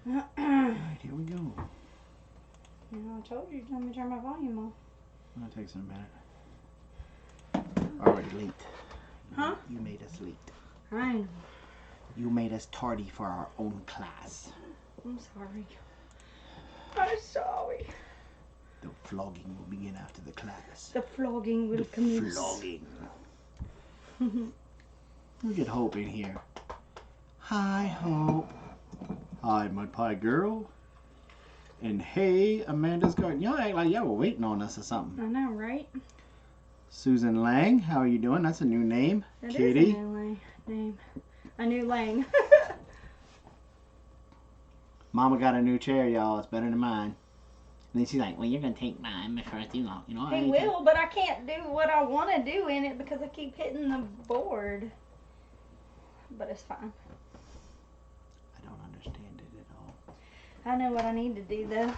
Alright, here we go. You know, I told you to let me turn my volume off. That takes a minute. Already late. Huh? You made us late. I know. You made us tardy for our own class. I'm sorry. I'm sorry. The flogging will begin after the class. The flogging will commence. Flogging. We get Hope in here. Hi, Hope. Hi, my pie girl. And hey, Amanda's garden. Y'all act like y'all were waiting on us or something. I know, right? Susan Lang, how are you doing? That's a new name. That Kitty. is a new name. A new Lang. Mama got a new chair, y'all. It's better than mine. And then she's like, well, you're going to take mine before it's too long. You know, He will, but I can't do what I want to do in it because I keep hitting the board. But it's fine. I don't understand it at all. I know what I need to do, though.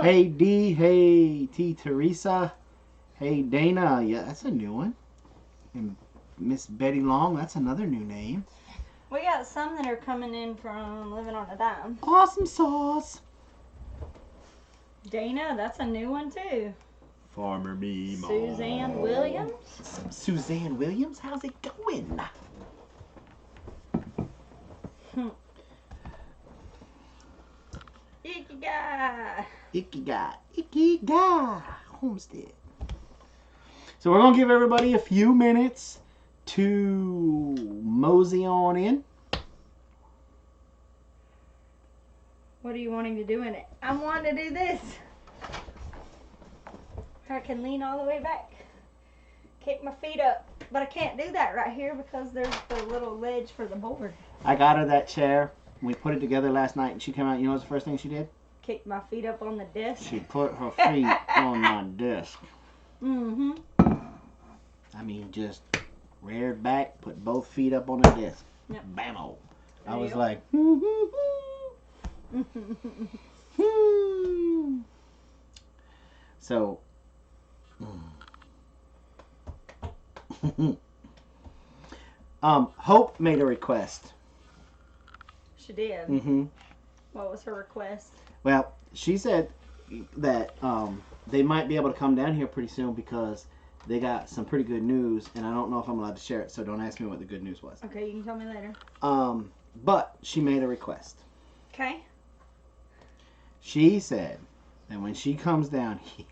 Hey, D. Hey, T. Teresa. Hey, Dana. Yeah, that's a new one. And Miss Betty Long, that's another new name. We got some that are coming in from Living on a Dime. Awesome sauce. Dana, that's a new one, too. Farmer Mimo. Suzanne Williams. Suzanne Williams? How's it going? Icky guy. Icky guy. Icky guy. Homestead. So we're going to give everybody a few minutes to mosey on in. What are you wanting to do in it? I want to do this. I can lean all the way back. Kick my feet up. But I can't do that right here because there's the little ledge for the board. I got her that chair. We put it together last night and she came out. You know what's the first thing she did? Kicked my feet up on the desk. She put her feet on my desk. Mm-hmm. I mean, just reared back, put both feet up on the desk. Yep. Bam-o. I There was you go. like, So, Hope made a request. She did. Mm-hmm. What was her request? Well, she said that they might be able to come down here pretty soon because they got some pretty good news, and I don't know if I'm allowed to share it, so don't ask me what the good news was. Okay, you can tell me later. But she made a request. Okay. She said that when she comes down here,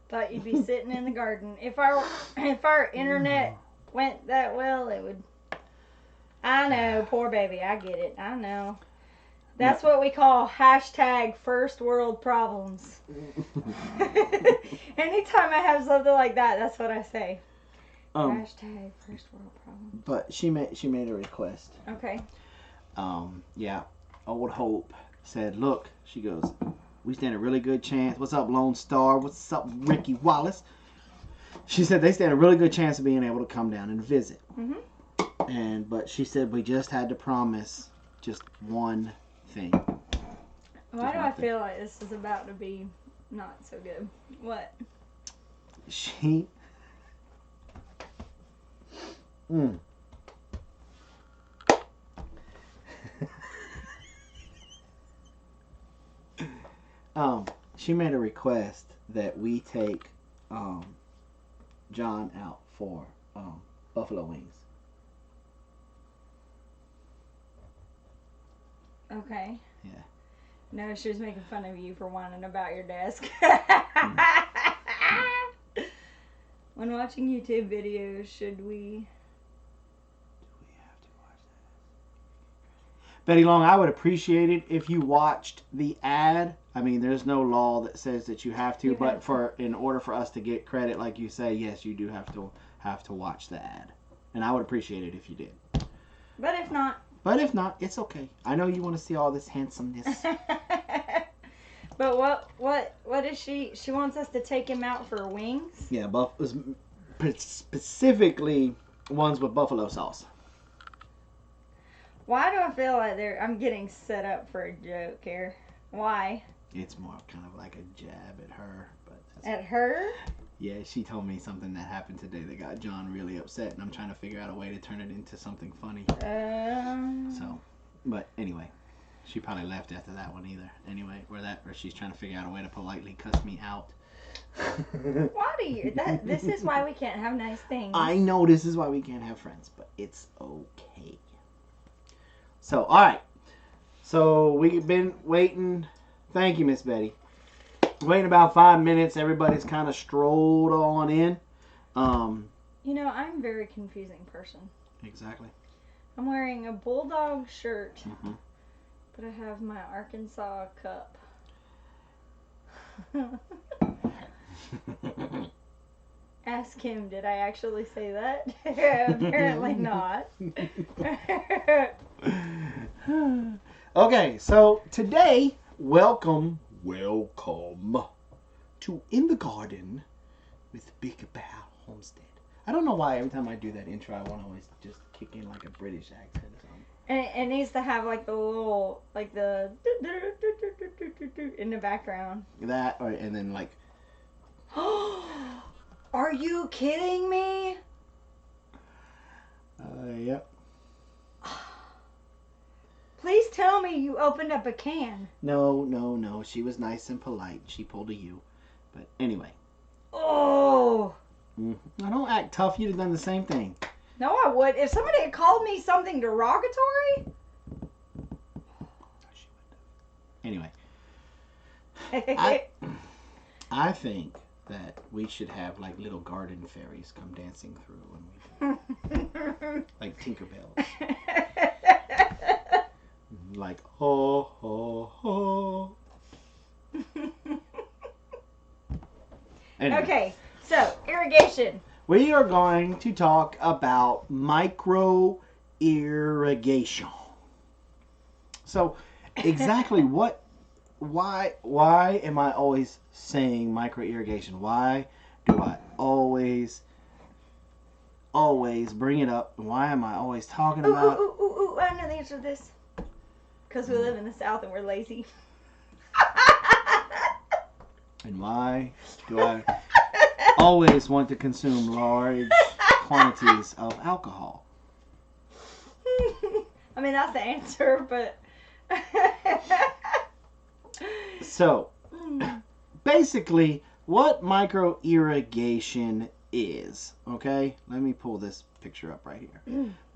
Thought you'd be sitting in the garden. If our internet went that well, it would. I know, poor baby. I get it. I know. That's what we call hashtag first world problems. Anytime I have something like that, that's what I say. Hashtag first world problems. But she made a request. Okay. Yeah, old Hope said, look, she goes, we stand a really good chance. What's up, Lone Star? What's up, Ricky Wallace? She said they stand a really good chance of being able to come down and visit. Mm-hmm. But she said we just had to promise just one thing. Why do I feel like this is about to be not so good? What? She... She made a request that we take John out for buffalo wings. Okay. Yeah. No, she was making fun of you for whining about your desk. When watching YouTube videos, should we... Do we have to watch that? Betty Long, I would appreciate it if you watched the ad. I mean, there's no law that says that you have to, but in order for us to get credit, like you say, yes, you do have to watch the ad. And I would appreciate it if you did. But if not... But if not, it's okay. I know you want to see all this handsomeness. But what is she wants us to take him out for wings? Yeah, specifically ones with buffalo sauce. Why do I feel like I'm getting set up for a joke here? Why? It's more kind of like a jab at her. At her? Yeah, she told me something that happened today that got John really upset, and I'm trying to figure out a way to turn it into something funny. So, but anyway, she probably left after that one either. Anyway, or she's trying to figure out a way to politely cuss me out. Why do you? This is why we can't have nice things. I know this is why we can't have friends, but it's okay. So, all right. So we've been waiting. Thank you, Miss Betty. Waiting about 5 minutes. Everybody's kind of strolled on in. I'm a very confusing person. Exactly. I'm wearing a Bulldog shirt, Mm-hmm. but I have my Arkansas cup. Ask him, did I actually say that? Apparently not. Okay, so today, welcome to In the Garden with Big Bear Homestead. I don't know why every time I do that intro, I want to always just kick in like a British accent or something. And it needs to have like the little, like the in the background. That, and then like... Are you kidding me? Yep. Please tell me you opened up a can. No. She was nice and polite. She pulled a U. But anyway. Oh. I don't act tough. You'd have done the same thing. No, I would. If somebody had called me something derogatory. Anyway. I think that we should have like little garden fairies come dancing through when we do. Like Tinkerbells. Like, ho, ho, ho. Anyway, okay, so irrigation. We are going to talk about micro irrigation. So, exactly why am I always saying micro irrigation? Why do I always bring it up? Why am I always talking about? Ooh, I know the answer to this. Because we live in the South and we're lazy. And why do I always want to consume large quantities of alcohol? I mean, that's the answer, but... So, basically, what micro irrigation is, okay? Let me pull this picture up right here.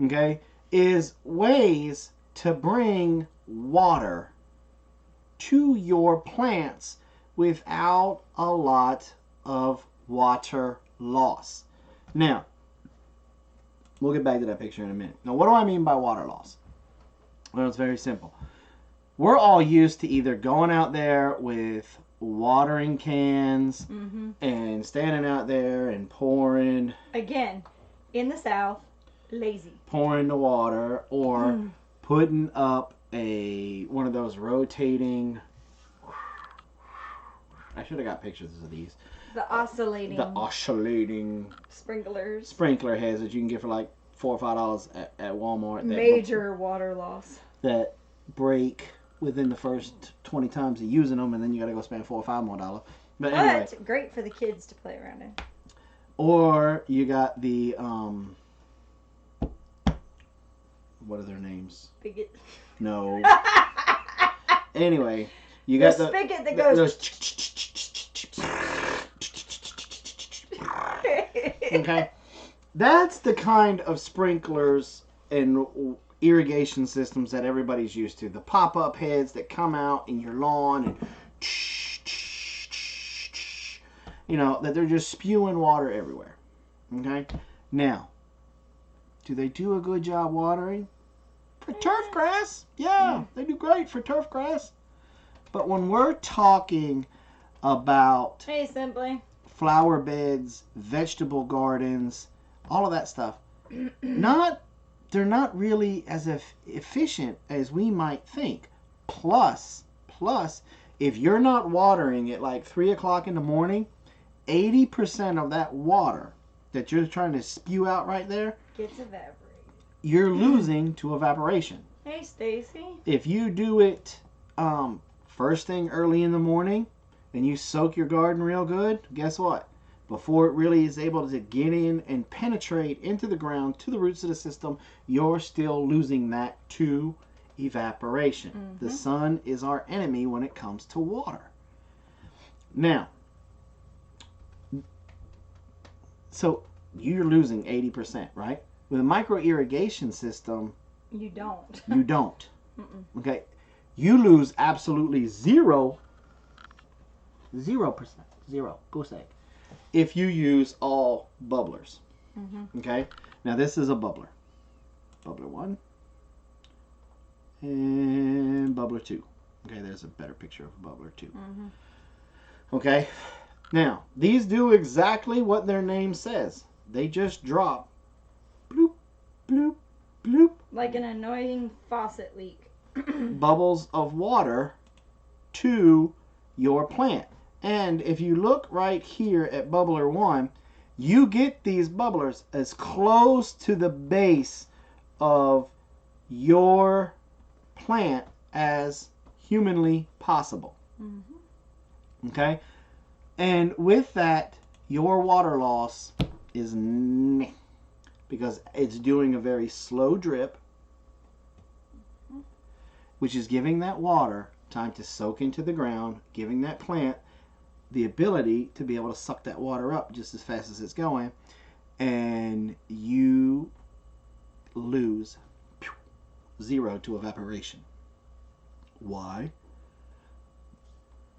Okay? Is ways to bring water to your plants without a lot of water loss. Now, we'll get back to that picture in a minute. Now, what do I mean by water loss? Well, it's very simple. We're all used to either going out there with watering cans and standing out there and pouring. Again, in the South, lazy. Pouring the water or putting up one of those rotating... I should have got pictures of these. The oscillating sprinkler heads that you can get for like $4 or $5 at Walmart. Major water loss. That break within the first 20 times of using them, and then you got to go spend $4 or $5 more. But anyway, great for the kids to play around in. Or you got the what are their names? Spigot. No. Anyway, you got the spigot that goes. Okay, that's the kind of sprinklers and irrigation systems that everybody's used to. The pop-up heads that come out in your lawn and that they're just spewing water everywhere. Okay, now, do they do a good job watering? For turf grass, yeah, they do great for turf grass. But when we're talking about simply flower beds, vegetable gardens, all of that stuff, they're not really as efficient as we might think. Plus, if you're not watering at like 3 o'clock in the morning, 80% of that water that you're trying to spew out right there gets evaporated. You're losing to evaporation. Hey, Stacy. If you do it first thing early in the morning and you soak your garden real good, guess what? Before it really is able to get in and penetrate into the ground to the roots of the system, you're still losing that to evaporation. Mm-hmm. The sun is our enemy when it comes to water. Now, so you're losing 80%, right? With a micro irrigation system, you don't. You don't. Mm-mm. Okay? You lose absolutely 0%. 0%. Goose egg. If you use all bubblers. Mm-hmm. Okay? Now this is a bubbler. Bubbler 1. And bubbler 2. Okay, there's a better picture of bubbler 2. Mm-hmm. Okay? Now, these do exactly what their name says. They just drop bloop, bloop, bloop. Like an annoying faucet leak. Bubbles of water to your plant. And if you look right here at bubbler 1, you get these bubblers as close to the base of your plant as humanly possible. Mm-hmm. Okay? And with that, your water loss is because it's doing a very slow drip, which is giving that water time to soak into the ground, giving that plant the ability to be able to suck that water up just as fast as it's going, and you lose 0 to evaporation. Why?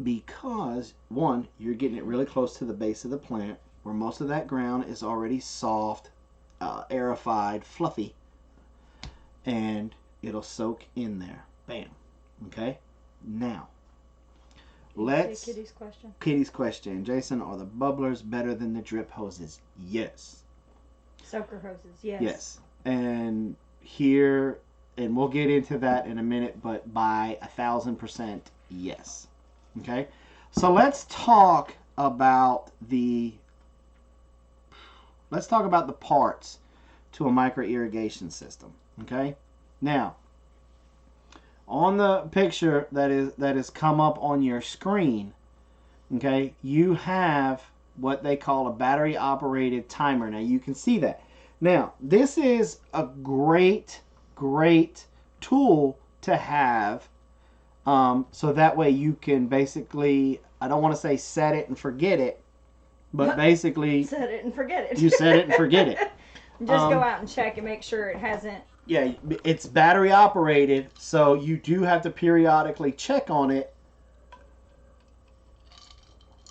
Because, one, you're getting it really close to the base of the plant, where most of that ground is already soft, aerified, fluffy, and it'll soak in there. Bam. Okay? Now, let's... Kitty's question. Jason, are the bubblers better than the drip hoses? Yes. Soaker hoses, yes. Yes. And here, and we'll get into that in a minute, but by 1,000%, yes. Okay? So let's talk about the parts to a micro irrigation system. Okay? Now, on the picture that is come up on your screen, okay, you have what they call a battery operated timer. Now you can see that. Now, this is a great tool to have, so that way you can basically, I don't want to say set it and forget it, but basically set it and forget it. You set it and forget it. Just go out and check and make sure it hasn't. Yeah, it's battery operated, so you do have to periodically check on it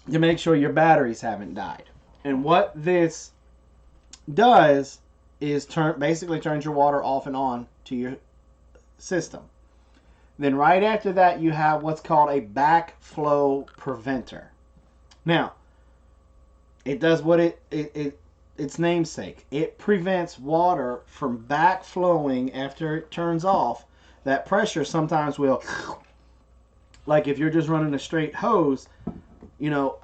to make sure your batteries haven't died. And what this does is basically turns your water off and on to your system. Then right after that, you have what's called a backflow preventer. Now, it does what its namesake. It prevents water from backflowing after it turns off. That pressure sometimes will, like if you're just running a straight hose, you know,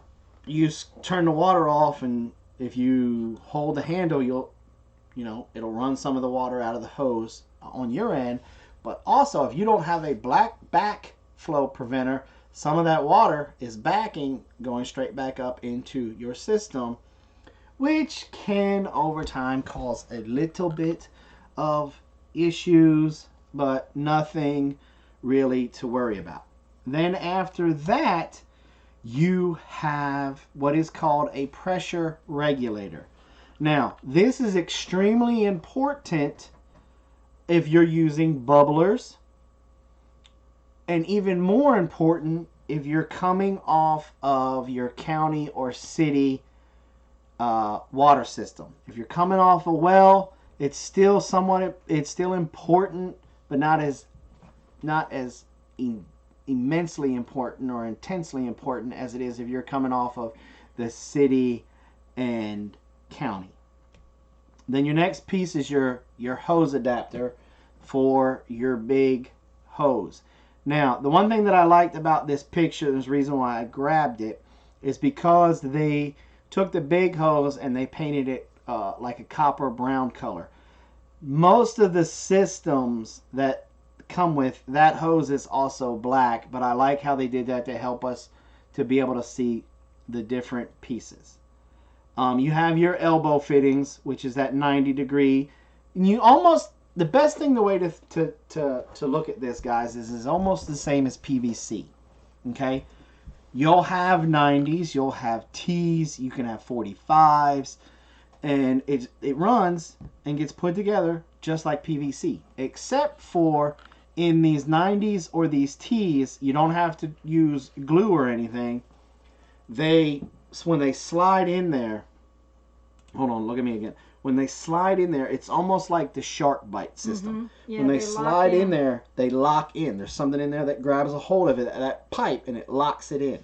you turn the water off, and if you hold the handle, it'll run some of the water out of the hose on your end. But also, if you don't have a backflow preventer, some of that water is going straight back up into your system, which can over time cause a little bit of issues, but nothing really to worry about. Then after that, you have what is called a pressure regulator. Now, this is extremely important if you're using bubblers, and even more important if you're coming off of your county or city water system. If you're coming off a well, it's still important, but not as immensely important or intensely important as it is if you're coming off of the city and county. Then your next piece is your hose adapter for your big hose. Now, the one thing that I liked about this picture, there's a reason why I grabbed it, is because they took the big hose and they painted it like a copper brown color. Most of the systems that come with, that hose is also black, but I like how they did that to help us to be able to see the different pieces. You have your elbow fittings, which is that 90-degree. And you almost, the best thing, the way to look at this, guys, is almost the same as PVC. Okay? You'll have 90s, you'll have T's, you can have 45s, and it runs and gets put together just like PVC, except for in these 90s or these T's, you don't have to use glue or anything. When they slide in there, hold on, look at me again. When they slide in there, it's almost like the shark bite system. Yeah, when they slide in there, they lock in. There's something in there that grabs a hold of it, that pipe, and it locks it in.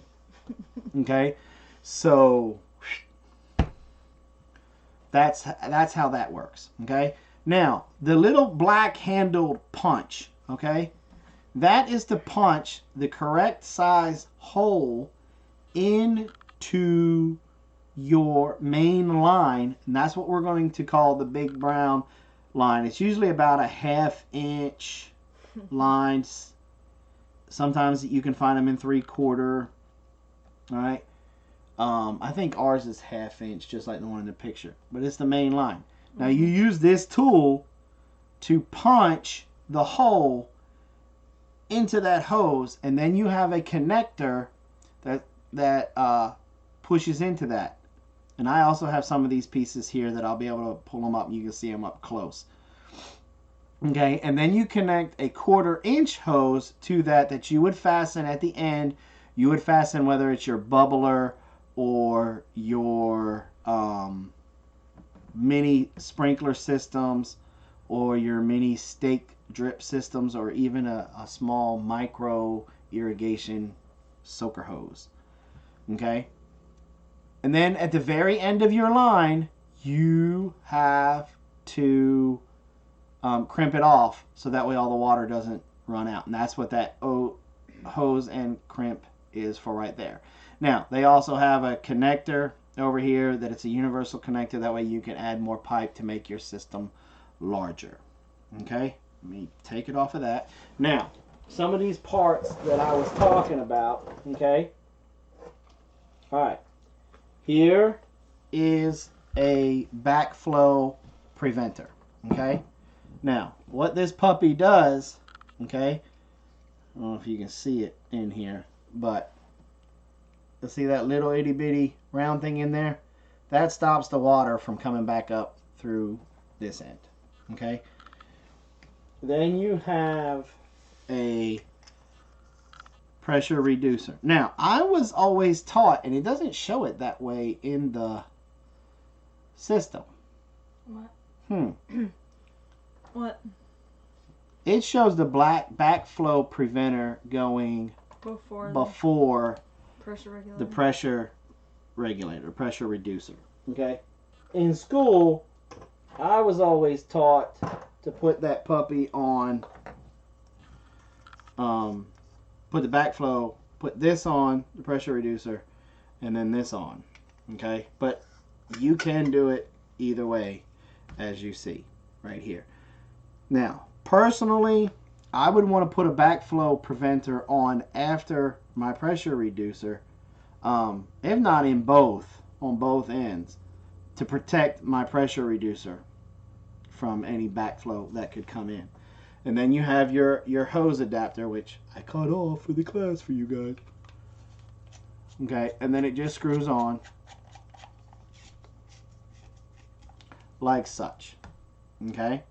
Okay? So that's how that works. Okay? Now, the little black handled punch, okay? That is to punch the correct size hole into your main line, and that's what we're going to call the big brown line. It's usually about a 1/2 inch lines. Sometimes you can find them in 3/4. All right. I think ours is 1/2 inch, just like the one in the picture, but it's the main line. Now you use this tool to punch the hole into that hose, and then you have a connector that pushes into that. And I also have some of these pieces here that I'll be able to pull them up and you can see them up close. Okay, and then you connect a 1/4 inch hose to that you would fasten at the end. You would fasten whether it's your bubbler or your mini sprinkler systems or your mini stake drip systems, or even a small micro irrigation soaker hose. Okay, and then at the very end of your line, you have to crimp it off so that way all the water doesn't run out, and that's what that hose and crimp is for right there. Now they also have a connector over here that it's a universal connector, that way you can add more pipe to make your system larger. Okay, let me take it off of that. Now some of these parts that I was talking about, okay, all right, here is a backflow preventer. Okay, now what this puppy does, okay, I don't know if you can see it in here, but you see that little itty bitty round thing in there? That stops the water from coming back up through this end. Okay, then you have a pressure reducer. Now I was always taught, and it doesn't show it that way in the system. What? What? It shows the black backflow preventer going before the pressure regulator, pressure reducer. Okay. In school, I was always taught to put that puppy on, put the backflow, put this on, the pressure reducer, and then this on. Okay. But you can do it either way, as you see right here. Now, personally, I would want to put a backflow preventer on after my pressure reducer, if not on both ends, to protect my pressure reducer from any backflow that could come in. And then you have your hose adapter, which I cut off for the class for you guys. Okay, and then it just screws on like such. Okay,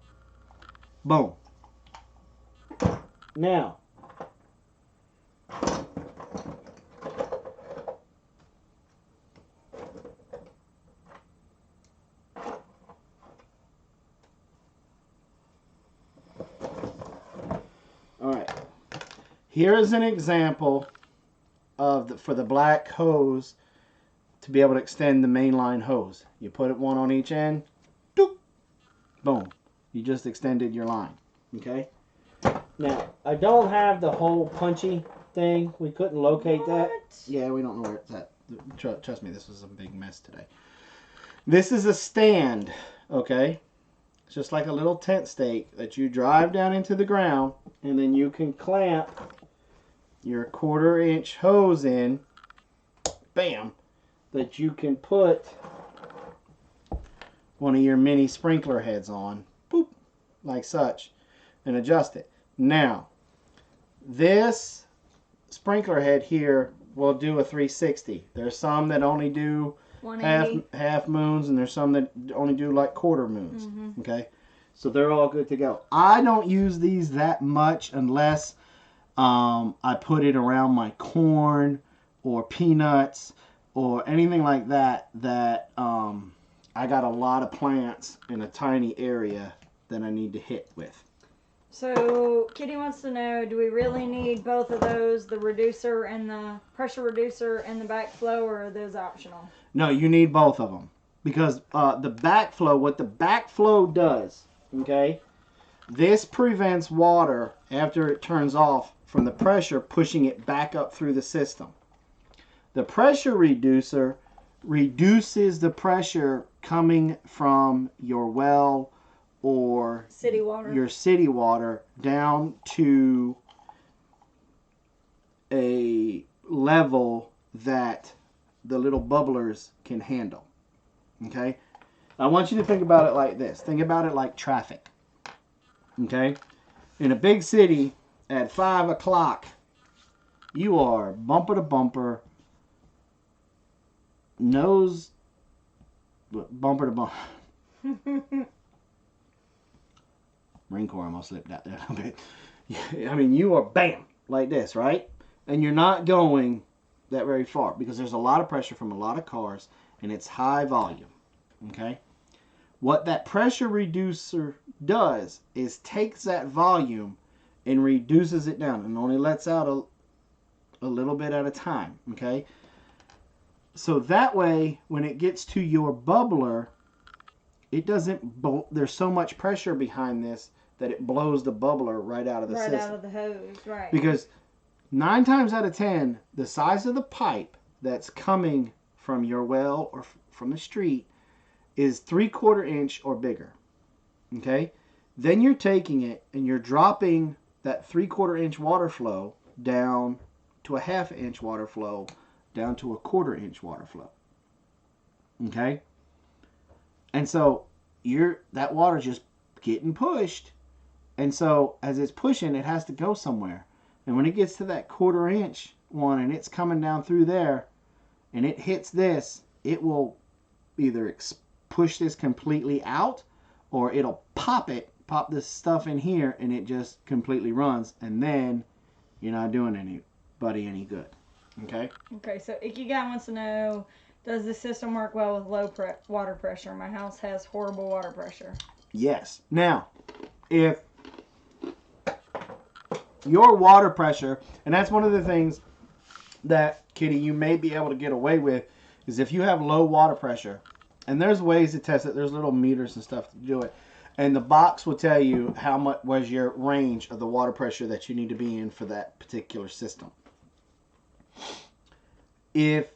boom. Now, all right, here is an example of for the black hose to be able to extend the mainline hose. You put it one on each end, doop, boom, you just extended your line. Okay. Now, I don't have the whole punchy thing. We couldn't locate that. Yeah, we don't know where it's at. Trust me, this was a big mess today. This is a stand, okay? It's just like a little tent stake that you drive down into the ground, and then you can clamp your 1/4 inch hose in, bam, that you can put one of your mini sprinkler heads on, boop, like such, and adjust it. Now, this sprinkler head here will do a 360. There's some that only do half moons, and there's some that only do like 1/4 moons. Okay, so they're all good to go. I don't use these that much unless I put it around my corn or peanuts or anything like that I got a lot of plants in a tiny area that I need to hit with. So Kitty wants to know, do we really need both of those, the reducer and the pressure reducer and the backflow, or are those optional? No, you need both of them, because the backflow, what the backflow does, okay, this prevents water after it turns off from the pressure pushing it back up through the system. The pressure reducer reduces the pressure coming from your well or your city water down to a level that the little bubblers can handle. Okay? I want you to think about it like this. Think about it like traffic. Okay? In a big city at 5 o'clock, you are bumper to bumper, bumper to bumper. Marine Corps almost slipped out there a little bit. I mean, you are bam, like this, right? And you're not going that very far because there's a lot of pressure from a lot of cars and it's high volume. Okay? What that pressure reducer does is takes that volume and reduces it down and only lets out a little bit at a time. Okay? So that way, when it gets to your bubbler, it doesn't, there's so much pressure behind this that it blows the bubbler right out of the system. Right out of the hose, right. Because 9 times out of 10, the size of the pipe that's coming from your well or from the street is 3/4 inch or bigger. Okay? Then you're taking it and you're dropping that 3/4 inch water flow down to a 1/2 inch water flow, down to a 1/4 inch water flow. Okay? And so that water's just getting pushed. And so as it's pushing, it has to go somewhere. And when it gets to that 1/4 inch one and it's coming down through there and it hits this, it will either push this completely out or it'll pop this stuff in here, and it just completely runs. And then you're not doing anybody any good. Okay? Okay, so Ikigai wants to know, does the system work well with low water pressure? My house has horrible water pressure. Yes. Now, if your water pressure, and that's one of the things that, Kitty, you may be able to get away with, is if you have low water pressure, and there's ways to test it, there's little meters and stuff to do it, and the box will tell you how much was your range of the water pressure that you need to be in for that particular system. If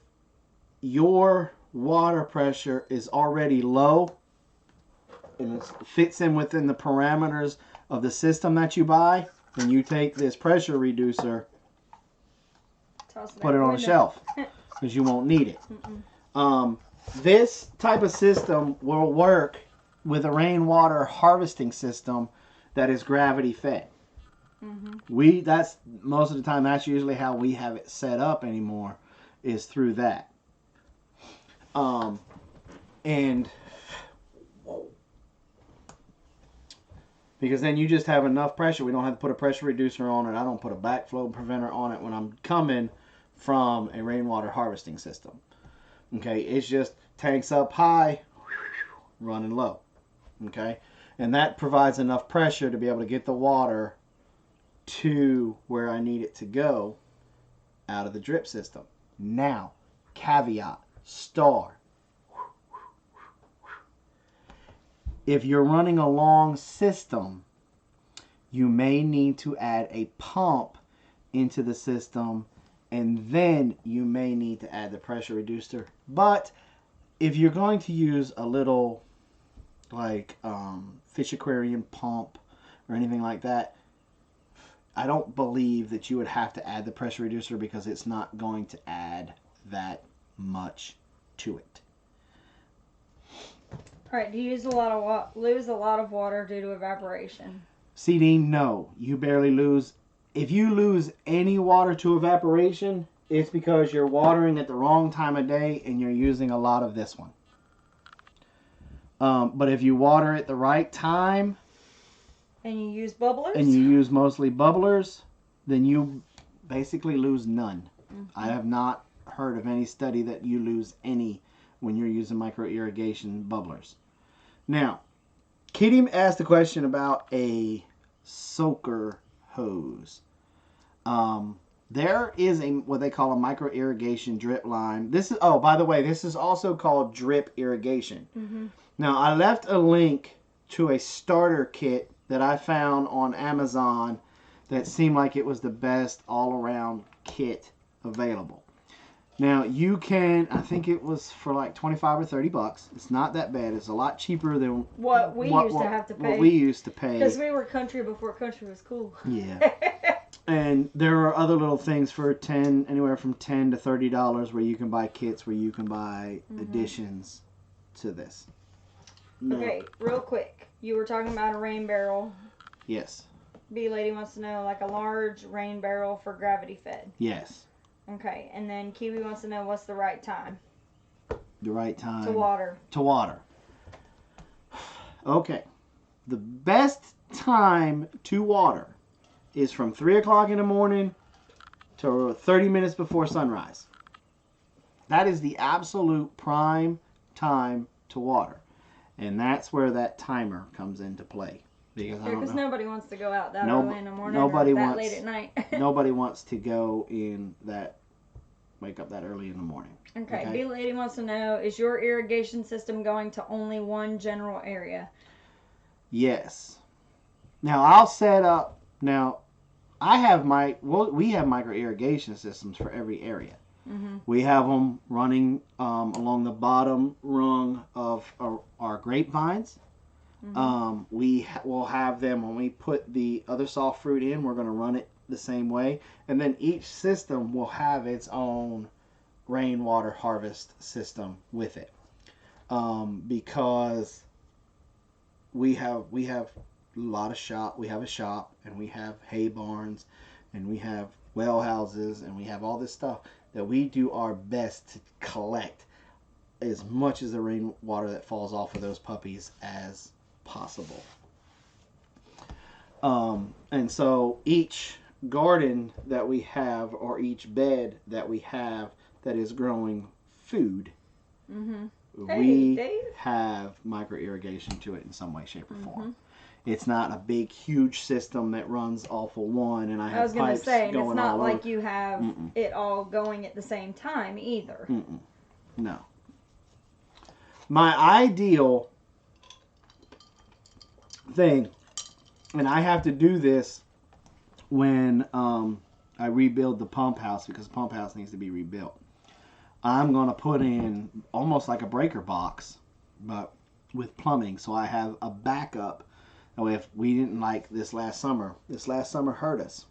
your water pressure is already low and it fits in within the parameters of the system that you buy, then you take this pressure reducer, put it on a shelf because you won't need it. This type of system will work with a rainwater harvesting system that is gravity fed. That's most of the time, that's usually how we have it set up anymore, is through that. And because then you just have enough pressure. We don't have to put a pressure reducer on it. I don't put a backflow preventer on it when I'm coming from a rainwater harvesting system. Okay, it's just tanks up high, running low. Okay, and that provides enough pressure to be able to get the water to where I need it to go out of the drip system. Now, caveat, star. If you're running a long system, you may need to add a pump into the system, and then you may need to add the pressure reducer. But if you're going to use a little like fish aquarium pump or anything like that, I don't believe that you would have to add the pressure reducer because it's not going to add that much to it. All right. Do you use a lot of lose a lot of water due to evaporation? CD, no. You barely lose. If you lose any water to evaporation, it's because you're watering at the wrong time of day and you're using a lot of this one. But if you water at the right time, and you use bubblers, and you use mostly bubblers, then you basically lose none. I have not heard of any study that you lose any when you're using micro irrigation bubblers. Now, Kitty asked a question about a soaker hose. There is what they call a micro irrigation drip line. This is, oh, by the way, this is also called drip irrigation. Now, I left a link to a starter kit that I found on Amazon that seemed like it was the best all-around kit available. Now, you can, I think it was for like 25 or 30 bucks. It's not that bad. It's a lot cheaper than what we used to have to pay. What we used to pay. Because we were country before country was cool. Yeah. And there are other little things for anywhere from $10 to $30 where you can buy kits where you can buy additions to this. No. Okay, real quick. You were talking about a rain barrel. Yes. B lady wants to know, like a large rain barrel for gravity fed. Yes. Okay, and then Kiwi wants to know what's the right time. The right time. To water. To water. Okay. The best time to water is from 3 o'clock in the morning to 30 minutes before sunrise. That is the absolute prime time to water. And that's where that timer comes into play. Because nobody wants to go out that early in the morning or that late at night. Nobody wants to go wake up that early in the morning. Okay. B lady wants to know, is your irrigation system going to only one general area? Yes. Now, I'll set up, we have micro irrigation systems for every area. We have them running along the bottom rung of our grapevines. We will have them when we put the other soft fruit in. We're going to run it the same way, and then each system will have its own rainwater harvest system with it, because we have a lot of shop. We have a shop, and we have hay barns, and we have well houses, and we have all this stuff that we do our best to collect as much as the rainwater that falls off of those puppies as possible. And so each garden that we have, or each bed that we have that is growing food, we have micro irrigation to it in some way, shape, or form. It's not a big, huge system that runs off of one, and I have pipes going all over. I was going to say, and it's not like you have it all going at the same time either. No. My ideal thing, and I have to do this when I rebuild the pump house, because the pump house needs to be rebuilt. I'm going to put in almost like a breaker box, but with plumbing, so I have a backup. That way, if we didn't like this last summer hurt us.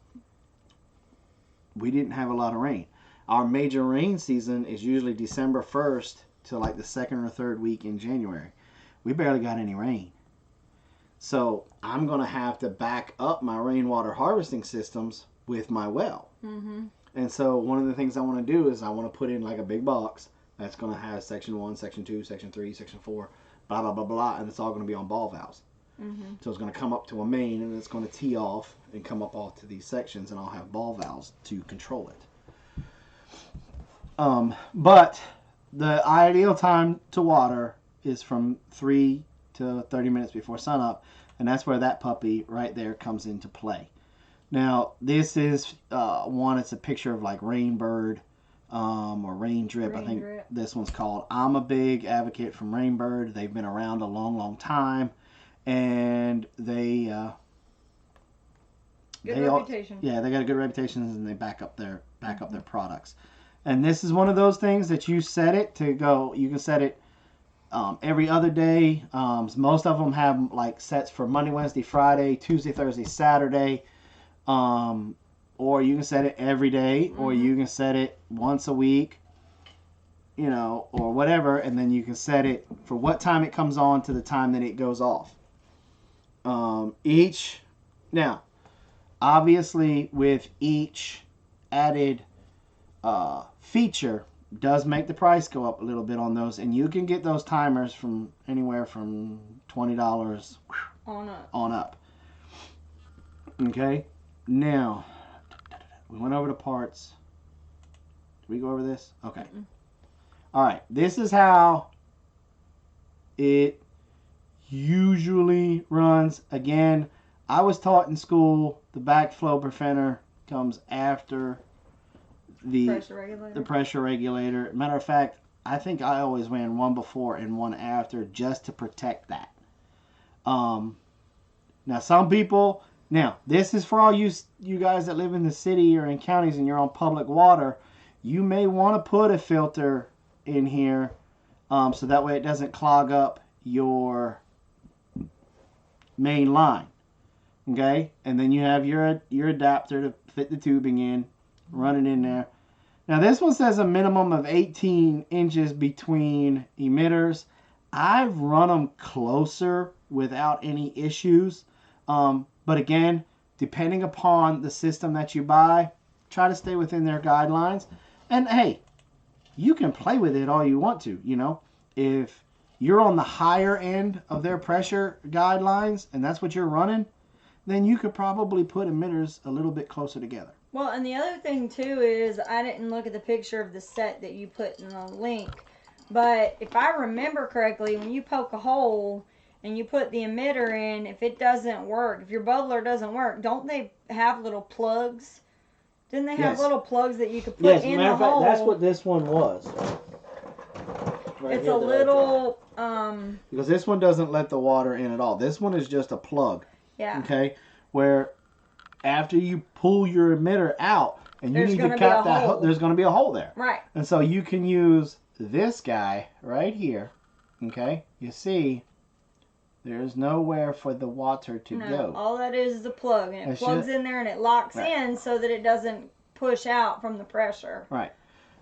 We didn't have a lot of rain. Our major rain season is usually December 1st to like the second or third week in January. We barely got any rain. So I'm going to have to back up my rainwater harvesting systems with my well. And so one of the things I want to do is I want to put in like a big box that's going to have section 1, section 2, section 3, section 4, blah, blah, blah, blah, and it's all going to be on ball valves. So it's going to come up to a main, and it's going to tee off and come up off to these sections, and I'll have ball valves to control it. But the ideal time to water is from 3 to 30 minutes before sunup, and that's where that puppy right there comes into play. Now, this is it's a picture of like Rainbird or Rain Drip. I think this one's called. I'm a big advocate from Rainbird. They've been around a long, long time. And they good reputation. They got a good reputation, and they back up their products. And this is one of those things that you set it to go. You can set it every other day. Most of them have like sets for Monday, Wednesday, Friday, Tuesday, Thursday, Saturday. Or you can set it every day, or you can set it once a week, you know, or whatever, and then you can set it for what time it comes on to the time that it goes off. Now, obviously, with each added feature, does make the price go up a little bit on those, and you can get those timers from anywhere from $20 on up. Okay, now we went over the parts. Did we go over this? Okay. All right, this is how it usually runs. Again, I was taught in school the backflow preventer comes after the pressure regulator. Matter of fact, I think I always ran one before and one after just to protect that. Now some people, this is for all you guys that live in the city or in counties and you're on public water. You may want to put a filter in here so that way it doesn't clog up your main line. Okay, and then you have your adapter to fit the tubing in, run it in there. Now this one says a minimum of 18 inches between emitters. I've run them closer without any issues, but again, depending upon the system that you buy, try to stay within their guidelines. And hey, you can play with it all you want to, you know. If you're on the higher end of their pressure guidelines and that's what you're running, then you could probably put emitters a little bit closer together. Well, and the other thing too is I didn't look at the picture of the set that you put in the link, but if I remember correctly, when you poke a hole and you put the emitter in, if it doesn't work, if your bubbler doesn't work, don't they have little plugs? Didn't they have little plugs that you could put in the hole? That's what this one was. Right, it's a little because this one doesn't let the water in at all. This one is just a plug. Yeah. Okay. Where after you pull your emitter out and you need to cap that hole, there's going to be a hole there. Right. And so you can use this guy right here. Okay. You see, there's nowhere for the water to go. All that is a plug, and it plugs in there and it locks in so that it doesn't push out from the pressure. Right.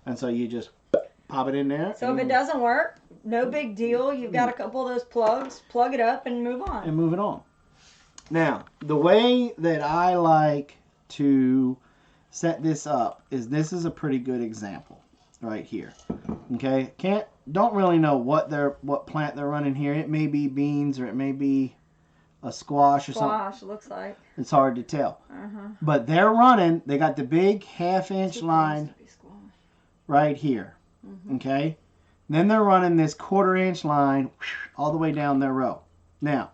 And so you just pop it in there. So if it doesn't work, no big deal. You've got a couple of those plugs. Plug it up and move on. And move it on. Now, the way that I like to set this up is this is a pretty good example right here. Okay, don't really know what plant they're running here. It may be beans or it may be a squash or something. Squash, looks like. It's hard to tell. But they're running. They got the big half-inch line right here. Okay, then they're running this quarter-inch line all the way down their row. Now,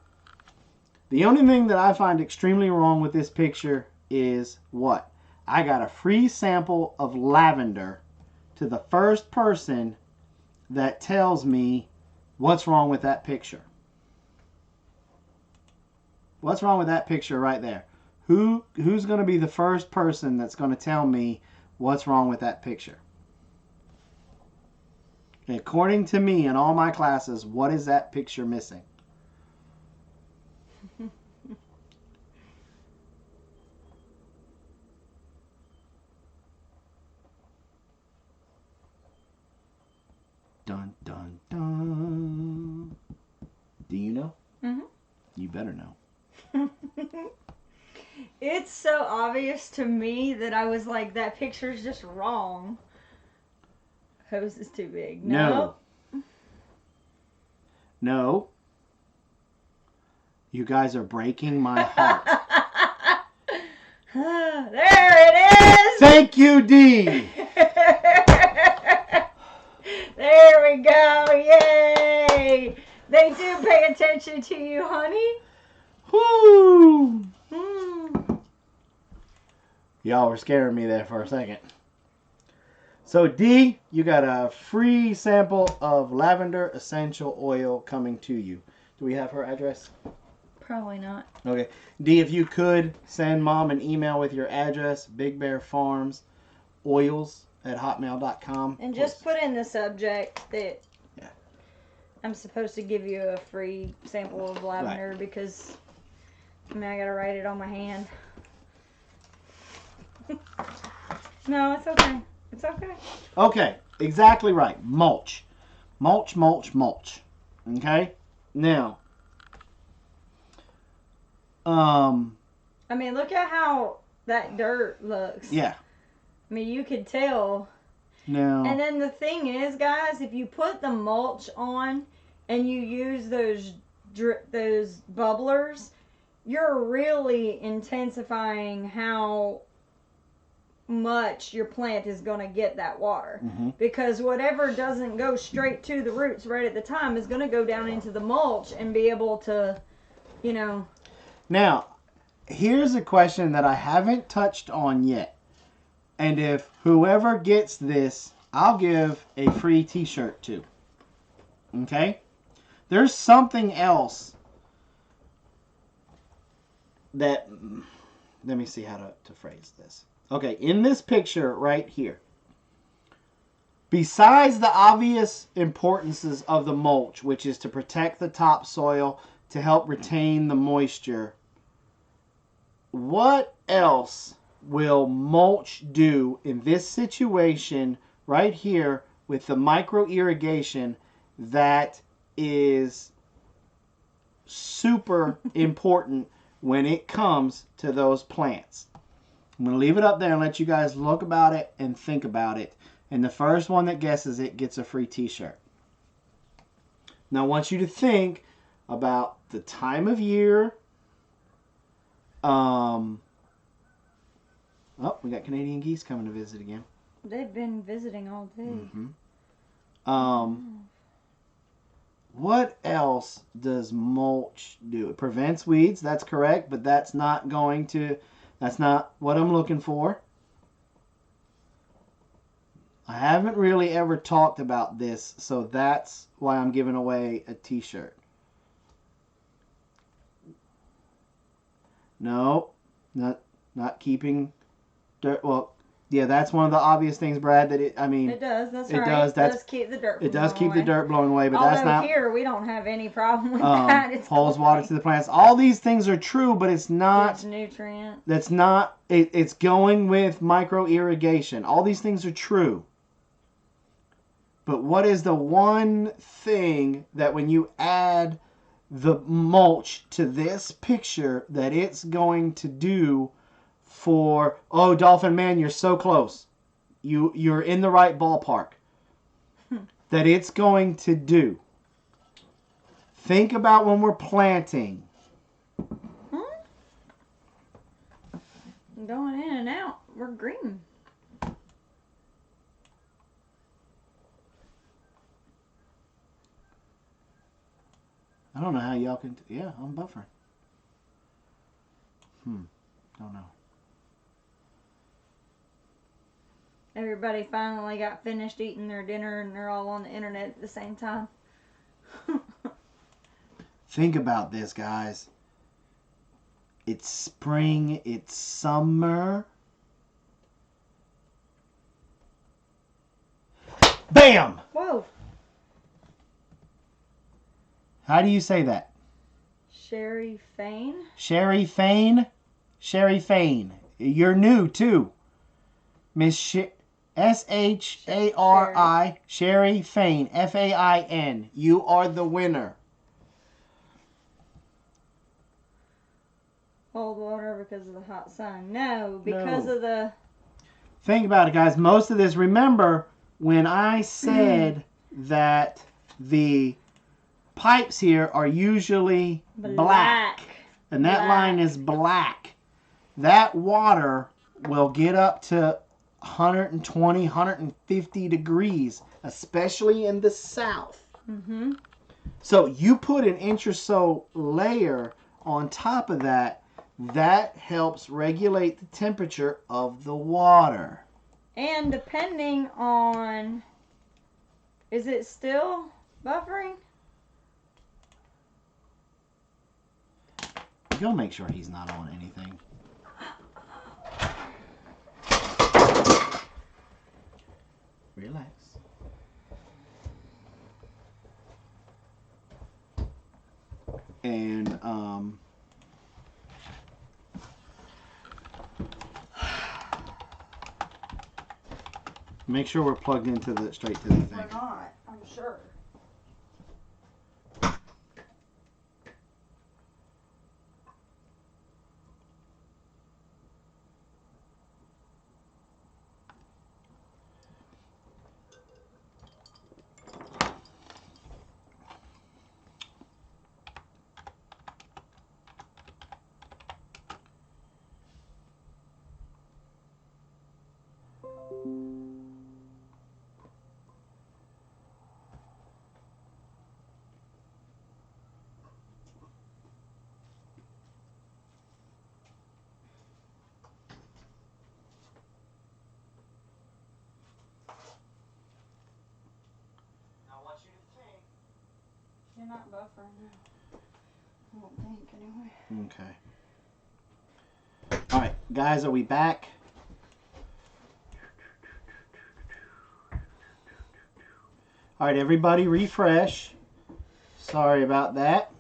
the only thing that I find extremely wrong with this picture is what? I got a free sample of lavender to the first person that tells me what's wrong with that picture. What's wrong with that picture right there? Who's going to be the first person that's going to tell me what's wrong with that picture? According to me in all my classes, what is that picture missing? Dun, dun, dun. Do you know? You better know. It's so obvious to me that I was like, that picture's just wrong. Hose is too big. No. You guys are breaking my heart. There it is! Thank you, Dee! There we go! Yay! They do pay attention to you, honey. Woo! Y'all were scaring me there for a second. So, Dee, you got a free sample of lavender essential oil coming to you. Do we have her address? Probably not. Okay. Dee, if you could send Mom an email with your address, Big Bear Farms Oils at hotmail.com. And just put in the subject that I'm supposed to give you a free sample of lavender because I got to write it on my hand. No, it's okay. It's okay. Okay, exactly right. Mulch. Mulch, mulch, mulch. Okay? Now, I mean, look at how that dirt looks. yeah. I mean, you could tell. Now, And then the thing is, guys, if you put the mulch on and you use those bubblers, you're really intensifying how much your plant is going to get that water. mm-hmm. Because whatever doesn't go straight to the roots right at the time is going to go down into the mulch and be able to, you know. Now, here's a question that I haven't touched on yet. And if whoever gets this, I'll give a free t-shirt to. Okay? There's something else that, let me see how to phrase this. Okay, in this picture right here, besides the obvious importances of the mulch, which is to protect the topsoil, to help retain the moisture, what else will mulch do in this situation right here with the micro irrigation that is super important when it comes to those plants? I'm going to leave it up there and let you guys look about it and think about it. And the first one that guesses it gets a free t-shirt. Now I want you to think about the time of year. Oh, we got Canadian geese coming to visit again. They've been visiting all day. Mm-hmm. What else does mulch do? It prevents weeds, that's correct, but that's not what I'm looking for. I haven't really ever talked about this, so that's why I'm giving away a t-shirt. No, not keeping dirt. Well, yeah, that's one of the obvious things, Brad. It does. That's it right. does. It does keep the dirt. It does keep the dirt blowing away, but although that's not. Here we don't have any problem with that. It's holds water to the plants. All these things are true, but it's not. It's nutrient. That's not. It's going with micro irrigation. All these things are true. But what is the one thing that when you add the mulch to this picture that it's going to do for, oh, Dolphin Man, you're so close. You're in the right ballpark. That it's going to do. Think about when we're planting. Going in and out. We're green. I don't know how y'all can... Yeah, I'm buffering. Don't know. Everybody finally got finished eating their dinner and they're all on the internet at the same time. Think about this, guys. It's spring, it's summer. Bam! Whoa. How do you say that? Sherry Fane? Sherry Fane? Sherry Fane. You're new, too. Miss S-H-A-R-I, Sherry Fane, F-A-I-N. You are the winner. Cold water because of the hot sun. No, because of the... Think about it, guys. Most of this, remember when I said that the pipes here are usually black. And that line is black. That water will get up to 120, 150 degrees, especially in the south. Mm-hmm. So you put an inch or so layer on top of that, that helps regulate the temperature of the water. And depending on, is it still buffering? Go make sure he's not on anything. Relax. And Make sure we're plugged into the straight to the thing. We're not, I'm sure. You're not buffering now. I don't think, anyway. Okay. All right, guys, are we back? All right, everybody refresh. Sorry about that.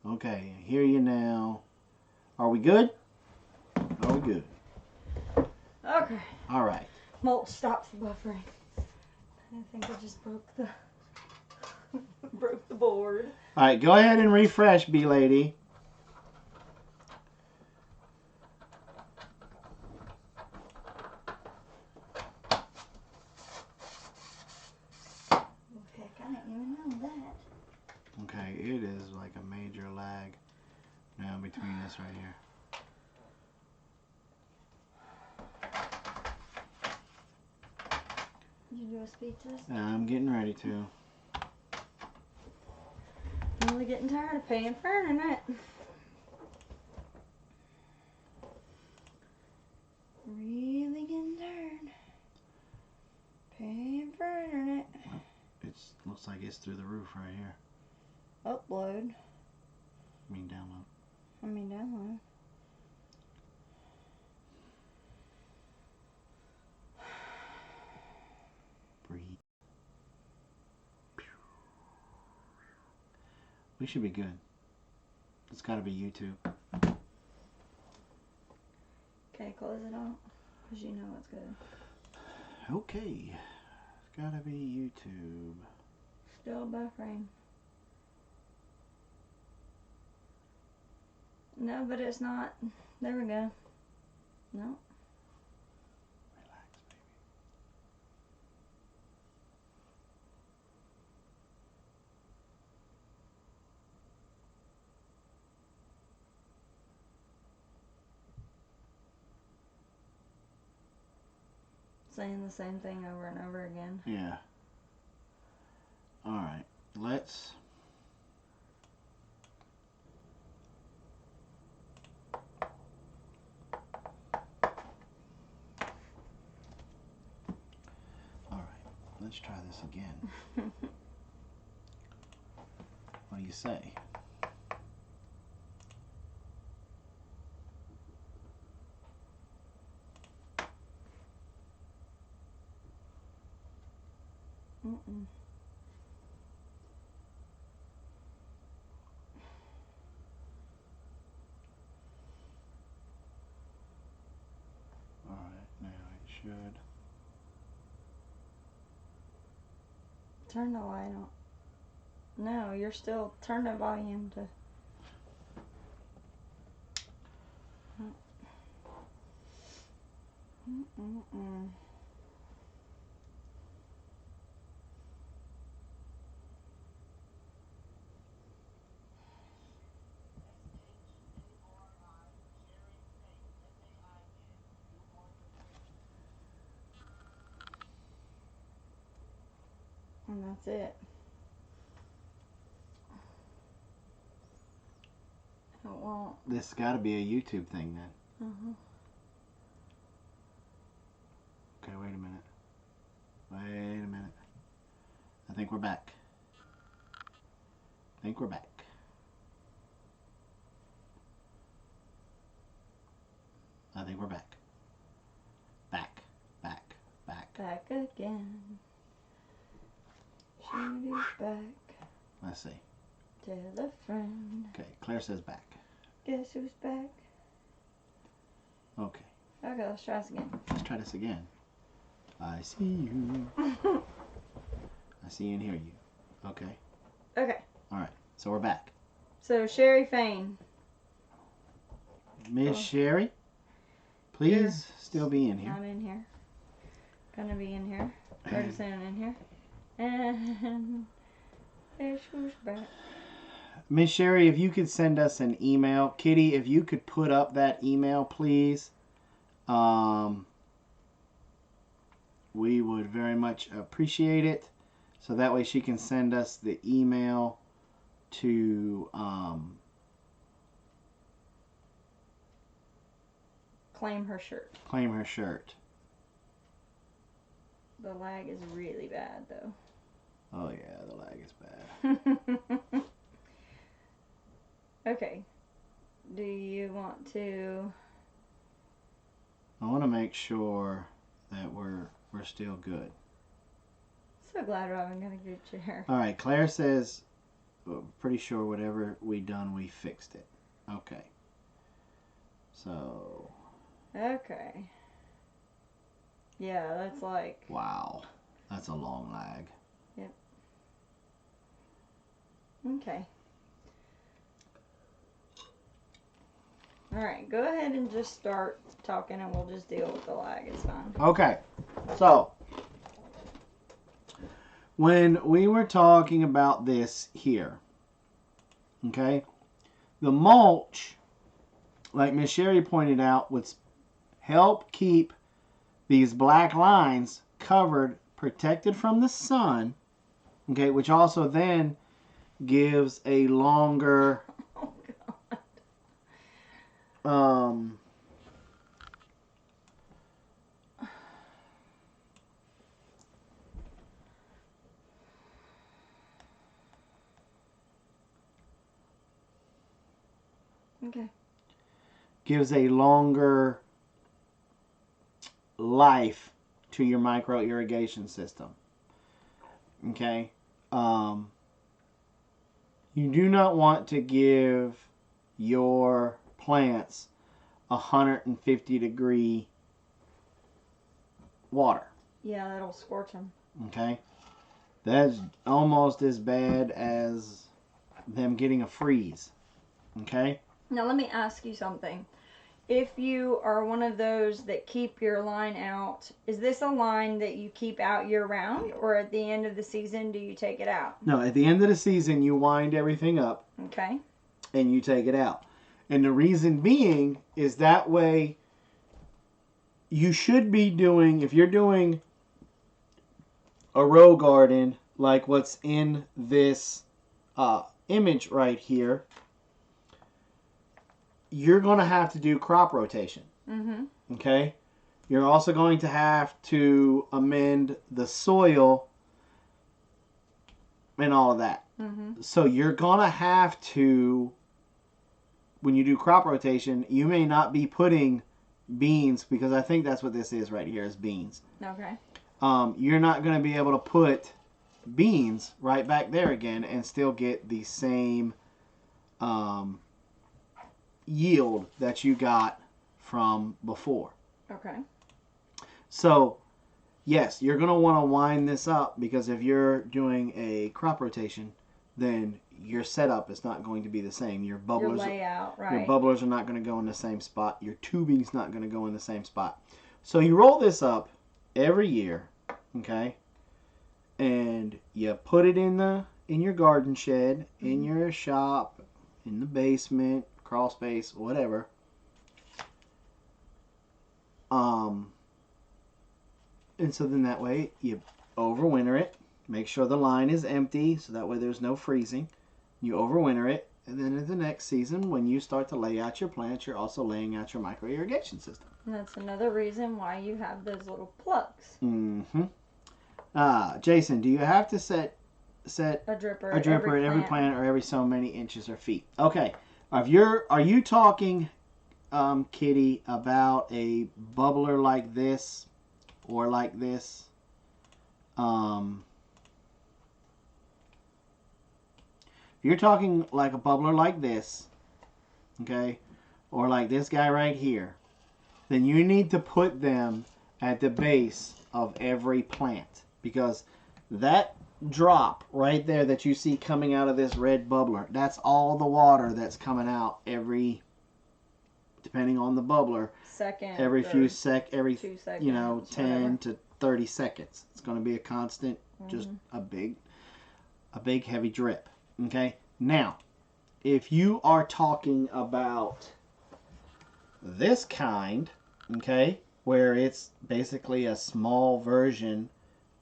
Okay, I hear you now. Are we good? Are we good? Okay. All right. Mulch stops the buffering. I think I just broke the broke the board. All right, go ahead and refresh, B-Lady. Heck, I didn't even know that. Okay, it is like a major lag now between us right here. Did you do a speed test? I'm getting ready to. I'm really getting tired of paying for internet. Really getting tired. Paying for internet. It looks like it's through the roof right here. Upload. I mean download. I mean download. Breathe. We should be good. It's got to be YouTube. Okay, close it out. Because you know it's good. Okay. It's got to be YouTube. Still buffering. No, but it's not. There we go. No. Relax, baby. Saying the same thing over and over again. Yeah. All right. Let's. All right. Let's try this again. What do you say? Mm-mm. All right. Now it should. Turn the light on. No, you're still. Turn the volume to. Mm-mm-mm. And that's it. It won't. This got to be a YouTube thing then. Uh-huh. Okay, wait a minute. Wait a minute. I think we're back. I think we're back. I think we're back. Back, back, back. Back again. Judy's back. Let's see. Tell a friend. Okay, Claire says back. Guess who's back? Okay. Okay, let's try this again. Let's try this again. I see you. I see and hear you. Okay. Okay. All right. So we're back. So Sherry Fain. Miss Sherry, please still be in here. I'm in here. Gonna be in here. 30 in here. And there she was back. Miss Sherry, if you could send us an email. Kitty, if you could put up that email, please. We would very much appreciate it. So that way she can send us the email to Claim her shirt. claim her shirt. The lag is really bad though. Oh yeah, the lag is bad. Okay. Do you want to... I want to make sure that we're still good. So glad Robin got a good chair. All right, Claire says, well, pretty sure whatever we done, we fixed it. Okay. So. Okay. Yeah, that's like... Wow. That's a long lag. Yep. Okay. Alright, go ahead and just start talking and we'll just deal with the lag. It's fine. Okay. So, when we were talking about this here, okay, the mulch, like Miss Sherry pointed out, would help keep these black lines covered, protected from the sun, okay, which also then gives a longer okay. gives a longer life to your micro irrigation system. Okay. You do not want to give your plants 150-degree water. Yeah, that'll scorch them. Okay. That's almost as bad as them getting a freeze. Okay. Now let me ask you something. If you are one of those that keep your line out, is this a line that you keep out year round, or at the end of the season do you take it out? No, at the end of the season you wind everything up. Okay. And you take it out. And the reason being is that way you should be doing, if you're doing a row garden like what's in this image right here, you're going to have to do crop rotation. Mm-hmm. Okay? You're also going to have to amend the soil and all of that. Mm-hmm. So you're going to have to, when you do crop rotation, you may not be putting beans, because I think that's what this is right here, is beans. Okay. You're not going to be able to put beans right back there again and still get the same yield that you got from before. Okay. So, yes, you're going to want to wind this up, because if you're doing a crop rotation, then your setup is not going to be the same. Your bubblers, your layout, right. Your bubblers are not going to go in the same spot. Your tubing's not going to go in the same spot. So you roll this up every year, okay? And you put it in your garden shed, in your shop, in the basement, crawl space, whatever. And so then that way you overwinter it. Make sure the line is empty, so that way there's no freezing. You overwinter it, and then in the next season, when you start to lay out your plants, you're also laying out your micro irrigation system. And that's another reason why you have those little plugs. Mm-hmm. Jason, do you have to set a dripper at every plant or every so many inches or feet? Okay. Are you talking, Kitty, about a bubbler like this or like this? If you're talking like a bubbler like this, okay, or like this guy right here, then you need to put them at the base of every plant, because that drop right there that you see coming out of this red bubbler, that's all the water that's coming out every, depending on the bubbler, second every few every 2 seconds, you know, 10 whatever. to 30 seconds. It's going to be a constant, just a big heavy drip. Okay, now if you are talking about this kind, okay, where it's basically a small version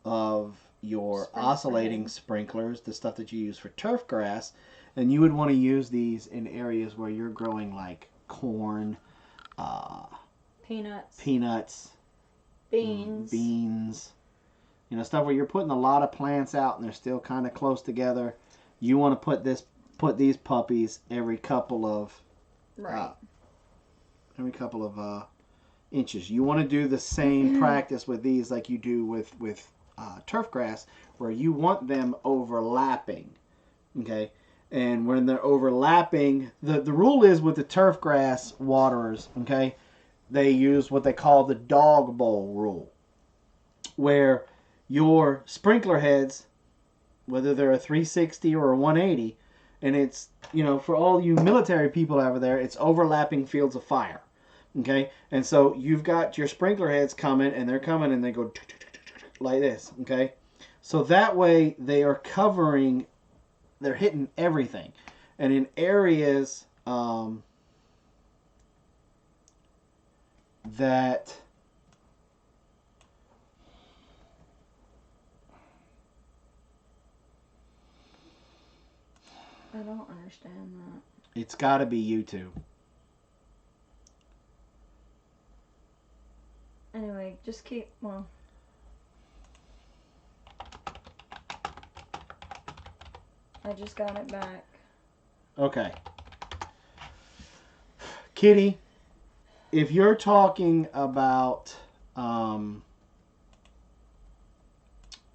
of your oscillating sprinklers, the stuff that you use for turf grass, then you would want to use these in areas where you're growing like corn, peanuts, beans, you know, stuff where you're putting a lot of plants out and they're still kind of close together. You want to put these puppies every couple of inches. You want to do the same practice with these like you do with turf grass, where you want them overlapping. Okay, and when they're overlapping, the rule is with the turf grass waterers, okay, they use what they call the dog bowl rule, where your sprinkler heads, whether they're a 360 or a 180, and it's, you know, for all you military people over there, it's overlapping fields of fire. Okay, and so you've got your sprinkler heads coming, and they're coming, and they go like this. Okay, so that way they are covering, they're hitting everything, and in areas that I don't understand that. it's got to be YouTube. Anyway, just keep, well, I just got it back. Okay. Kitty, if you're talking about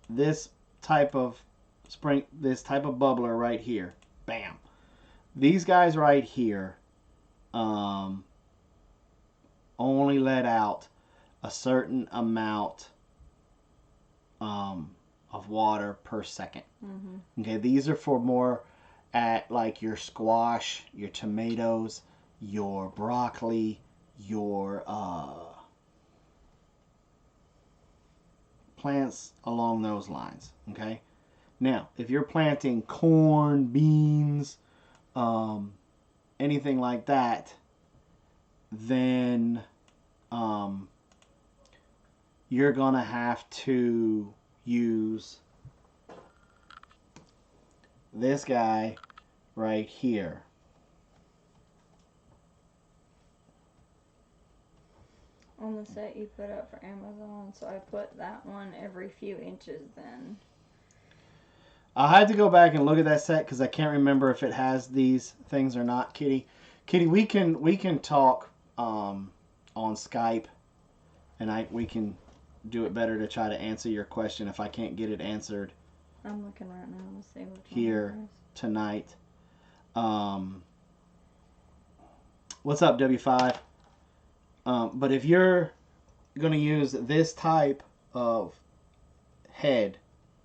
this type of bubbler right here, bam. These guys right here only let out a certain amount of water per second. Okay, these are for more at like your squash, your tomatoes, your broccoli, your plants along those lines. Okay, now if you're planting corn, beans, anything like that, then you're gonna have to use this guy right here. On the set you put up for Amazon, so I put that one every few inches then. I'll have to go back and look at that set because I can't remember if it has these things or not, Kitty. Kitty, we can talk on Skype, and we can do it better to try to answer your question if I can't get it answered. I'm looking right now. Let's see which here tonight. What's up, W5? But if you're going to use this type of head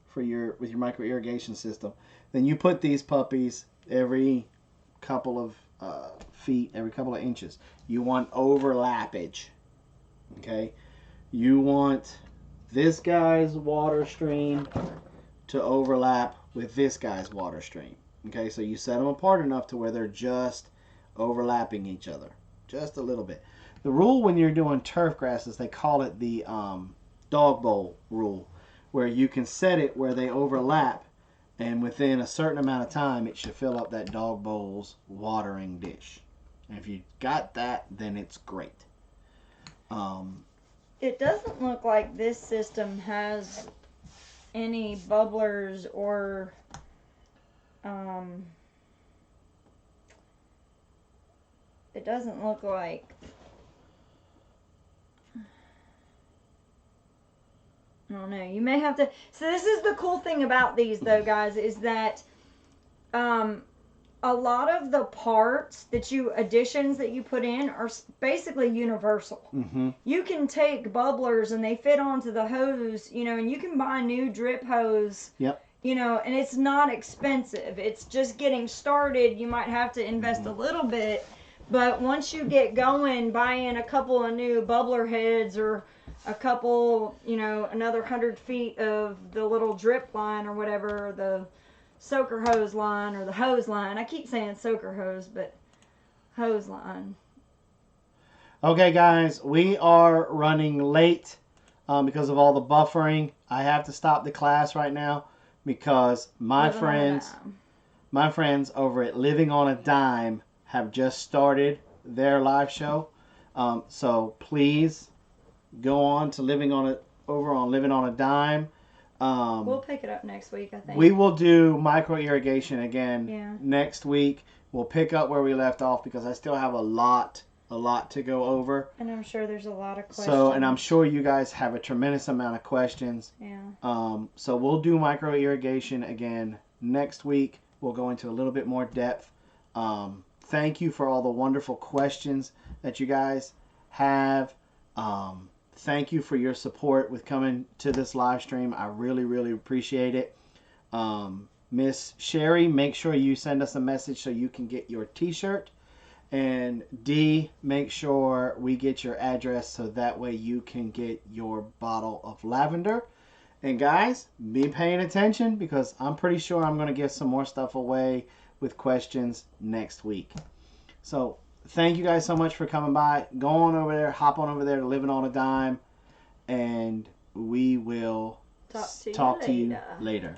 for with your micro irrigation system, then you put these puppies every couple of feet, every couple of inches. You want overlappage. Okay? You want this guy's water stream to overlap with this guy's water stream. Okay, so you set them apart enough to where they're just overlapping each other, just a little bit. The rule when you're doing turf grasses, they call it the dog bowl rule, where you can set it where they overlap, and within a certain amount of time, it should fill up that dog bowl's watering dish. And if you got that, then it's great. It doesn't look like this system has any bubblers or it doesn't look like, I don't know, you may have to, so this is the cool thing about these though, guys, is that a lot of the parts additions that you put in are basically universal. Mm-hmm. You can take bubblers and they fit onto the hose, and you can buy new drip hose. Yep. And it's not expensive. It's just getting started. You might have to invest a little bit, but once you get going, buying a couple of new bubbler heads or a couple, another 100 feet of the little drip line or whatever, the soaker hose line or the hose line. I keep saying soaker hose, but hose line. Okay, guys, we are running late because of all the buffering. I have to stop the class right now because my friends over at Living on a Dime have just started their live show. So please go on to Living on a Dime. We'll pick it up next week, I think. We will do Micro Irrigation again next week. We'll pick up where we left off because I still have a lot to go over. And I'm sure there's a lot of questions. So, and I'm sure you guys have a tremendous amount of questions. Yeah. So we'll do Micro Irrigation again next week. We'll go into a little bit more depth. Thank you for all the wonderful questions that you guys have. Thank you for your support with coming to this live stream. I really, really appreciate it. Miss Sherry, make sure you send us a message so you can get your t-shirt. And D, make sure we get your address so that way you can get your bottle of lavender. And guys, be paying attention because I'm pretty sure I'm going to give some more stuff away with questions next week. So thank you guys so much for coming by. Go on over there, hop on over there to Living on a Dime, and we will talk to you later.